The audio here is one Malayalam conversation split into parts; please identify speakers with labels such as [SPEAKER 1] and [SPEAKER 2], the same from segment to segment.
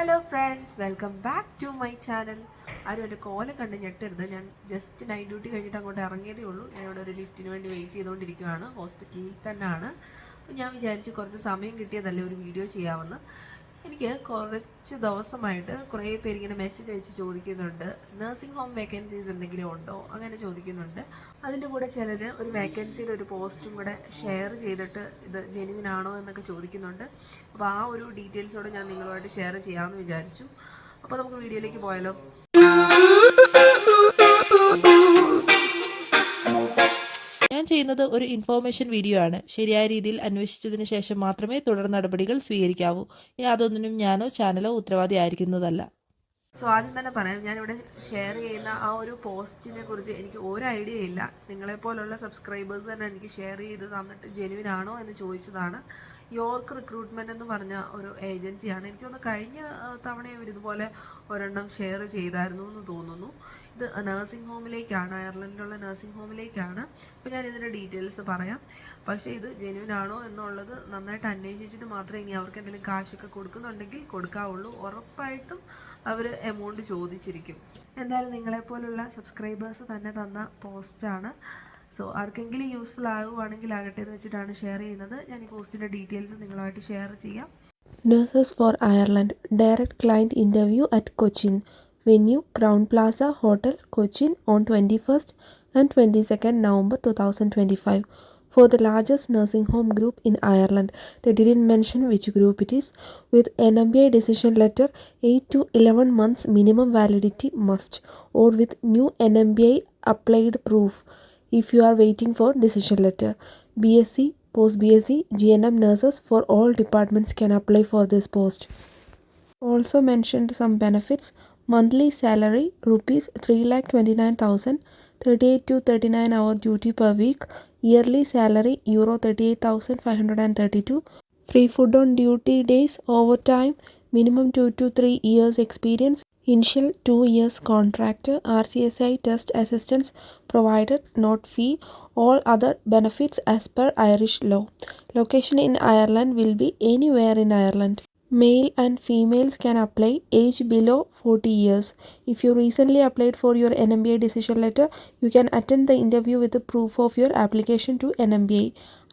[SPEAKER 1] Hello friends, welcome back to my channel. ആരും എൻ്റെ കോലം കണ്ട് ഞെട്ടരുത്. ഞാൻ ജസ്റ്റ് നൈറ്റ് ഡ്യൂട്ടി കഴിഞ്ഞിട്ട് അങ്ങോട്ട് ഇറങ്ങിയതേ ഉള്ളൂ. ഞാൻ ഇവിടെ ഒരു ലിഫ്റ്റിന് വേണ്ടി വെയിറ്റ് ചെയ്തുകൊണ്ടിരിക്കുകയാണ്. ഹോസ്പിറ്റലിൽ തന്നെയാണ്. അപ്പോൾ ഞാൻ വിചാരിച്ചു കുറച്ച് സമയം കിട്ടിയതല്ലേ ഒരു വീഡിയോ ചെയ്യാമെന്ന്. എനിക്ക് കുറച്ച് ദിവസമായിട്ട് കുറേ പേരിങ്ങനെ മെസ്സേജ് അയച്ച് ചോദിക്കുന്നുണ്ട്, നഴ്സിംഗ് ഹോം വേക്കൻസീസ് എന്തെങ്കിലും ഉണ്ടോ അങ്ങനെ ചോദിക്കുന്നുണ്ട്. അതിൻ്റെ കൂടെ ചിലർ ഒരു വേക്കൻസിയുടെ ഒരു പോസ്റ്റും കൂടെ ഷെയർ ചെയ്തിട്ട് ഇത് ജെനുവിൻ ആണോ എന്നൊക്കെ ചോദിക്കുന്നുണ്ട്. അപ്പോൾ ആ ഒരു ഡീറ്റെയിൽസോടെ ഞാൻ നിങ്ങളുമായിട്ട് ഷെയർ ചെയ്യാമെന്ന് വിചാരിച്ചു. അപ്പോൾ നമുക്ക് വീഡിയോയിലേക്ക് പോയാലോ.
[SPEAKER 2] ഞാൻ ചെയ്യുന്നത് ഒരു ഇൻഫോർമേഷൻ വീഡിയോ ആണ്. ശരിയായ രീതിയിൽ അന്വേഷിച്ചതിന് ശേഷം മാത്രമേ തുടർ നടപടികൾ സ്വീകരിക്കാവൂ. യാതൊന്നിനും ഞാനോ ചാനലോ ഉത്തരവാദി ആയിരിക്കുന്നതല്ല.
[SPEAKER 1] സോ ആദ്യം തന്നെ പറയാം, ഞാനിവിടെ ഷെയർ ചെയ്യുന്ന ആ ഒരു പോസ്റ്റിനെ കുറിച്ച് എനിക്ക് ഒരു ഐഡിയ ഇല്ല. നിങ്ങളെപ്പോലുള്ള സബ്സ്ക്രൈബേഴ്സ് തന്നെ എനിക്ക് ഷെയർ ചെയ്ത് തന്നിട്ട് ജെനുവിൻ ആണോ എന്ന് ചോദിച്ചതാണ്. യോർക്ക് റിക്രൂട്ട്മെൻറ്റ് എന്ന് പറഞ്ഞ ഒരു ഏജൻസിയാണ്. എനിക്കൊന്ന് കഴിഞ്ഞ തവണ ഇവർ ഇതുപോലെ ഒരെണ്ണം ഷെയർ ചെയ്തായിരുന്നു എന്ന് തോന്നുന്നു. ഇത് നഴ്സിംഗ് ഹോമിലേക്കാണ്, അയർലൻഡിലുള്ള നഴ്സിംഗ് ഹോമിലേക്കാണ്. അപ്പോൾ ഞാൻ ഇതിൻ്റെ ഡീറ്റെയിൽസ് പറയാം. പക്ഷേ ഇത് ജെനുവിൻ ആണോ എന്നുള്ളത് നന്നായിട്ട് അന്വേഷിച്ചിട്ട് മാത്രമേ ഇനി അവർക്ക് എന്തെങ്കിലും കാശൊക്കെ കൊടുക്കുന്നുണ്ടെങ്കിൽ കൊടുക്കാവുള്ളൂ. ഉറപ്പായിട്ടും അവർ എമൗണ്ട് ചോദിച്ചിരിക്കും. എന്തായാലും നിങ്ങളെപ്പോലുള്ള സബ്സ്ക്രൈബേഴ്സ് തന്നെ തന്ന പോസ്റ്റാണ്. സോ ആർക്കെങ്കിലും യൂസ്ഫുൾ ആകുവാണെങ്കിൽ ആകട്ടെ എന്ന് വെച്ചിട്ടാണ് ഷെയർ ചെയ്യുന്നത്. ഞാൻ ഈ പോസ്റ്റിൻ്റെ ഡീറ്റെയിൽസ് നിങ്ങളുമായിട്ട് ഷെയർ ചെയ്യാം.
[SPEAKER 3] Nurses for Ireland. Direct client interview at Cochin. Venue Crown Plaza Hotel, Cochin on 21st and 22nd November 2025. For the largest nursing home group in Ireland. They didn't mention which group it is. With NMBI decision letter, 8 to 11 months minimum validity must. Or with new NMBI applied proof if you are waiting for decision letter. BSc, Post BSc, GNM nurses for all departments can apply for this post. Also mentioned some benefits. Monthly salary rupees 3,29,000, 38 to 39 hour duty per week. Yearly salary euro 38,532. Free food on duty days, overtime, minimum 2 to 3 years experience. Initial 2 years contract. RCSI test assistance provided, not fee. All other benefits as per Irish law. Location in Ireland will be anywhere in Ireland. Male and females can apply. Age below 40 years. If you recently applied for your NMBI decision letter, you can attend the interview with the proof of your application to NMBI.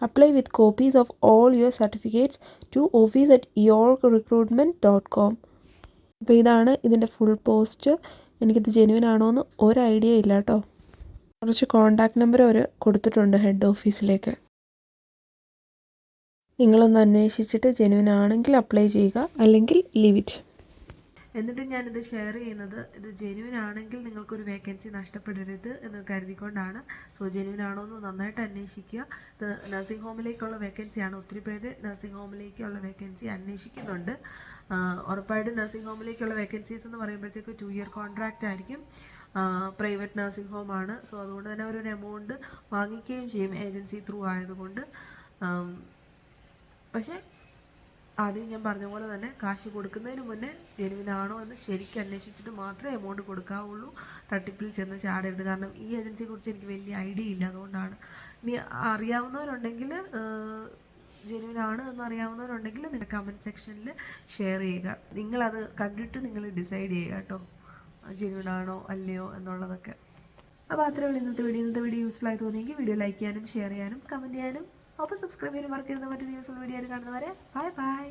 [SPEAKER 3] Apply with copies of all your certificates to office@yorkrecruitment.com. അപ്പോൾ ഇതാണ് ഇതിൻ്റെ ഫുൾ പോസ്റ്റ്. എനിക്കിത് ജെനുവിൻ ആണോ എന്ന് ഒരു ഐഡിയ ഇല്ല കേട്ടോ. കുറച്ച് കോൺടാക്റ്റ് നമ്പർ അവർ കൊടുത്തിട്ടുണ്ട് ഹെഡ് ഓഫീസിലേക്ക്. നിങ്ങളൊന്ന് അന്വേഷിച്ചിട്ട് ജെനുവിൻ ആണെങ്കിൽ അപ്ലൈ ചെയ്യുക, അല്ലെങ്കിൽ ലീവ് ഇറ്റ്.
[SPEAKER 1] എന്നിട്ട് ഞാനിത് ഷെയർ ചെയ്യുന്നത് ഇത് ജെനുവിൻ ആണെങ്കിൽ നിങ്ങൾക്കൊരു വേക്കൻസി നഷ്ടപ്പെടരുത് എന്ന് കരുതിക്കൊണ്ടാണ്. സോ ജെനുവിൻ ആണോ എന്ന് നന്നായിട്ട് അന്വേഷിക്കുക. ഇത് നഴ്സിംഗ് ഹോമിലേക്കുള്ള വേക്കൻസിയാണ്. ഒത്തിരി പേര് നഴ്സിംഗ് ഹോമിലേക്കുള്ള വേക്കൻസി അന്വേഷിക്കുന്നുണ്ട്. ഉറപ്പായിട്ടും നഴ്സിംഗ് ഹോമിലേക്കുള്ള വേക്കൻസീസ് എന്ന് പറയുമ്പോഴത്തേക്ക് 2 ഇയർ കോൺട്രാക്റ്റ് ആയിരിക്കും. പ്രൈവറ്റ് നഴ്സിംഗ് ഹോമാണ്. സോ അതുകൊണ്ട് തന്നെ അവരൊരു എമൗണ്ട് വാങ്ങിക്കുകയും ചെയ്യും, ഏജൻസി ത്രൂ ആയതുകൊണ്ട്. പക്ഷേ ആദ്യം ഞാൻ പറഞ്ഞ പോലെ തന്നെ കാശ് കൊടുക്കുന്നതിന് മുന്നേ ജെനുവിൻ ആണോ എന്ന് ശരിക്കും അന്വേഷിച്ചിട്ട് മാത്രമേ എമൗണ്ട് കൊടുക്കാവുള്ളൂ. തട്ടിപ്പിൽ ചെന്ന് ചാടരുത്. കാരണം ഈ ഏജൻസിയെക്കുറിച്ച് എനിക്ക് വലിയ ഐഡിയ ഇല്ല, അതുകൊണ്ടാണ്. ഇനി അറിയാവുന്നവരുണ്ടെങ്കിൽ, ജെനുവിൻ ആണ് എന്നറിയാവുന്നവരുണ്ടെങ്കിൽ നിങ്ങളുടെ കമൻറ്റ് സെക്ഷനിൽ ഷെയർ ചെയ്യുക. നിങ്ങളത് കണ്ടിട്ട് നിങ്ങൾ ഡിസൈഡ് ചെയ്യുക കേട്ടോ, ജെനുവിൻ ആണോ അല്ലയോ എന്നുള്ളതൊക്കെ. അപ്പോൾ അത്രയേ ഉള്ളൂ ഇന്നത്തെ വീഡിയോ യൂസ്ഫുൾ ആയി തോന്നിയെങ്കിൽ വീഡിയോ ലൈക്ക് ചെയ്യാനും ഷെയർ ചെയ്യാനും കമൻറ്റ് ചെയ്യാനും ഒപ്പം സബ്സ്ക്രൈബ് ചെയ്യാനും മറക്കരുത്. മറ്റൊരു യൂസ്ഫുൾ വീഡിയോ ആയിട്ട് കാണുന്നവരെ ബൈ ബൈ.